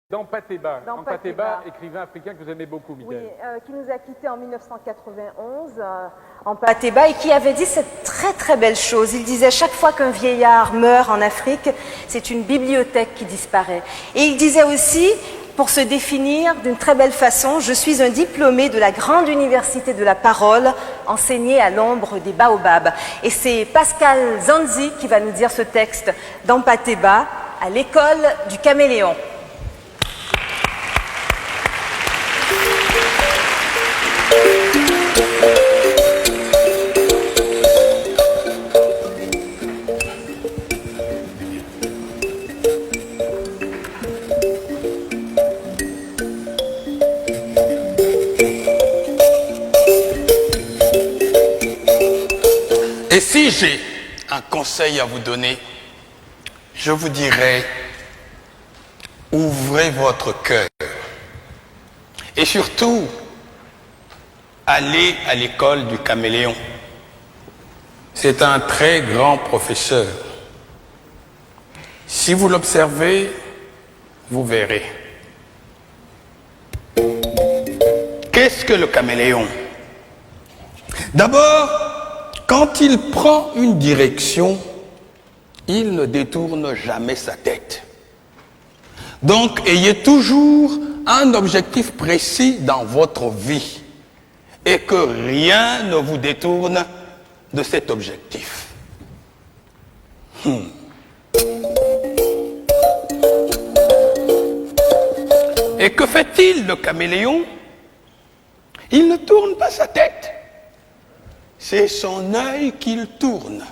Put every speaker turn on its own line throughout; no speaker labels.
Dans Patéba.
Dans
Patéba, écrivain africain que vous aimez beaucoup, Miguel.
Oui, qui nous a quittés en 1991 en Patéba et qui avait dit cette très très belle chose. Il disait chaque fois qu'un vieillard meurt en Afrique, c'est une bibliothèque qui disparaît. Et il disait aussi, pour se définir d'une très belle façon, je suis un diplômé de la grande université de la parole, enseigné à l'ombre des baobabs. Et c'est Pascal Zanzi qui va nous dire ce texte dans Patéba, à l'école du caméléon.
Et si j'ai un conseil à vous donner, je vous dirais, ouvrez votre cœur. Et surtout, allez à l'école du caméléon. C'est un très grand professeur. Si vous l'observez, vous verrez. Qu'est-ce que le caméléon? D'abord, quand il prend une direction, il ne détourne jamais sa tête. Donc, ayez toujours un objectif précis dans votre vie et que rien ne vous détourne de cet objectif. Et que fait-il, le caméléon? Il ne tourne pas sa tête. C'est son œil qu'il tourne.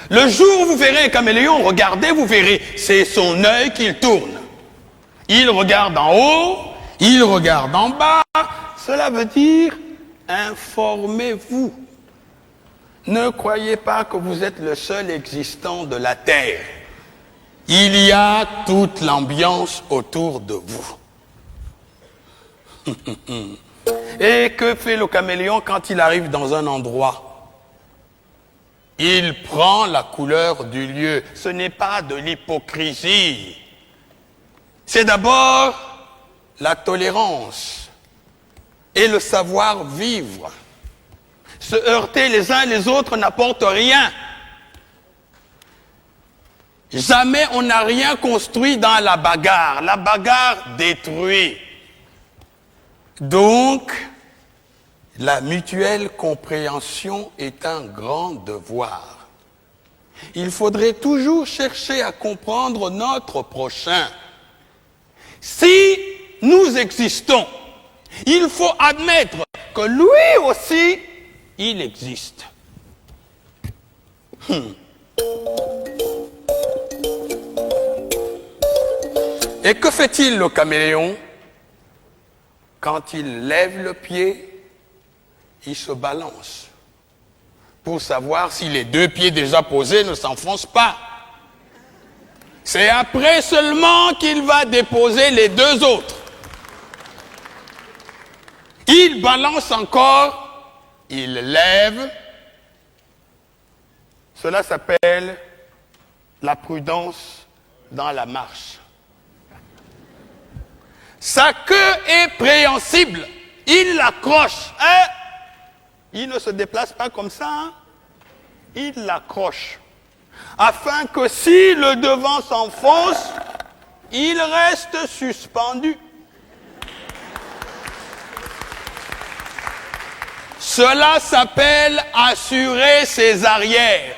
Le jour où vous verrez un caméléon, regardez, vous verrez, c'est son œil qu'il tourne. Il regarde en haut, il regarde en bas. Cela veut dire, informez-vous. Ne croyez pas que vous êtes le seul existant de la Terre. Il y a toute l'ambiance autour de vous. Et que fait le caméléon quand il arrive dans un endroit? Il prend la couleur du lieu. Ce n'est pas de l'hypocrisie. C'est d'abord la tolérance et le savoir-vivre. Se heurter les uns les autres n'apporte rien. Jamais on n'a rien construit dans la bagarre. La bagarre détruit. Donc, la mutuelle compréhension est un grand devoir. Il faudrait toujours chercher à comprendre notre prochain. Si nous existons, il faut admettre que lui aussi, il existe. Et que fait-il, le caméléon? Quand il lève le pied, il se balance pour savoir si les deux pieds déjà posés ne s'enfoncent pas. C'est après seulement qu'il va déposer les deux autres. Il balance encore, il lève. Cela s'appelle la prudence dans la marche. Sa queue est préhensible. Il l'accroche. Il ne se déplace pas comme ça. Il l'accroche. Afin que si le devant s'enfonce, il reste suspendu. Cela s'appelle assurer ses arrières.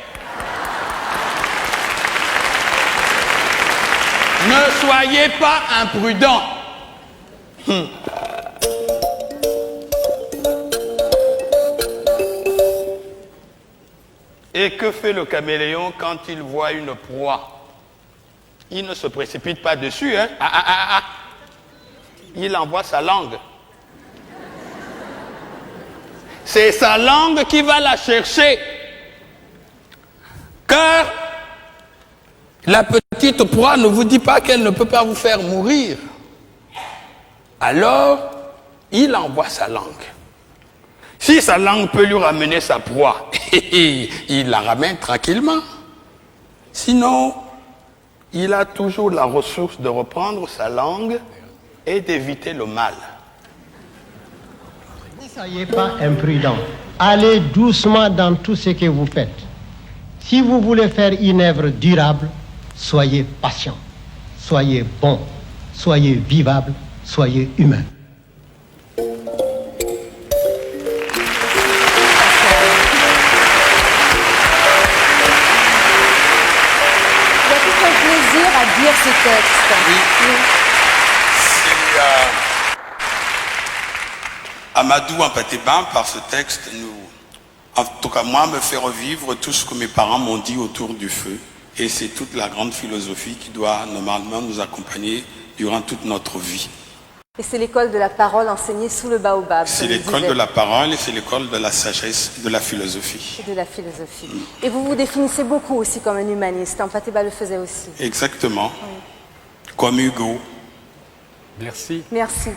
Ne soyez pas imprudent. Et que fait le caméléon quand il voit une proie? Il ne se précipite pas dessus, hein? Il envoie sa langue. C'est sa langue qui va la chercher. Car la petite proie ne vous dit pas qu'elle ne peut pas vous faire mourir. Alors, il envoie sa langue. Si sa langue peut lui ramener sa proie, il la ramène tranquillement. Sinon, il a toujours la ressource de reprendre sa langue est d'éviter le mal.
Ne soyez pas imprudent. Allez doucement dans tout ce que vous faites. Si vous voulez faire une œuvre durable, soyez patient, soyez bon, soyez vivable, soyez humain.
Il y a tout un plaisir à dire ce texte.
Oui. C'est Amadou Ampateba, par ce texte, en tout cas moi, me fait revivre tout ce que mes parents m'ont dit autour du feu. Et c'est toute la grande philosophie qui doit normalement nous accompagner durant toute notre vie.
Et c'est l'école de la parole enseignée sous le baobab.
C'est l'école de la parole et c'est l'école de la sagesse, de la philosophie.
Et de la philosophie. Et vous vous définissez beaucoup aussi comme un humaniste. Ampateba le faisait aussi.
Exactement. Oui. Comme Hugo.
Merci.
Merci.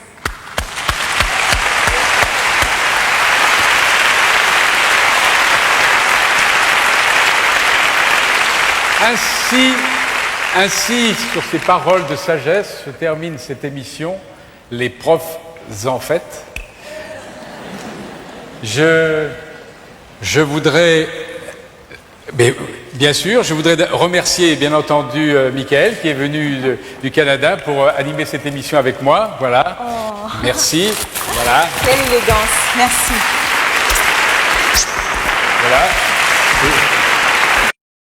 Ainsi, sur ces paroles de sagesse, se termine cette émission, Les profs en fait. Je voudrais, bien sûr, je voudrais remercier, bien entendu, Michael, qui est venu du Canada pour animer cette émission avec moi. Voilà. Oh. Merci. Voilà.
Quelle élégance. Merci.
Voilà.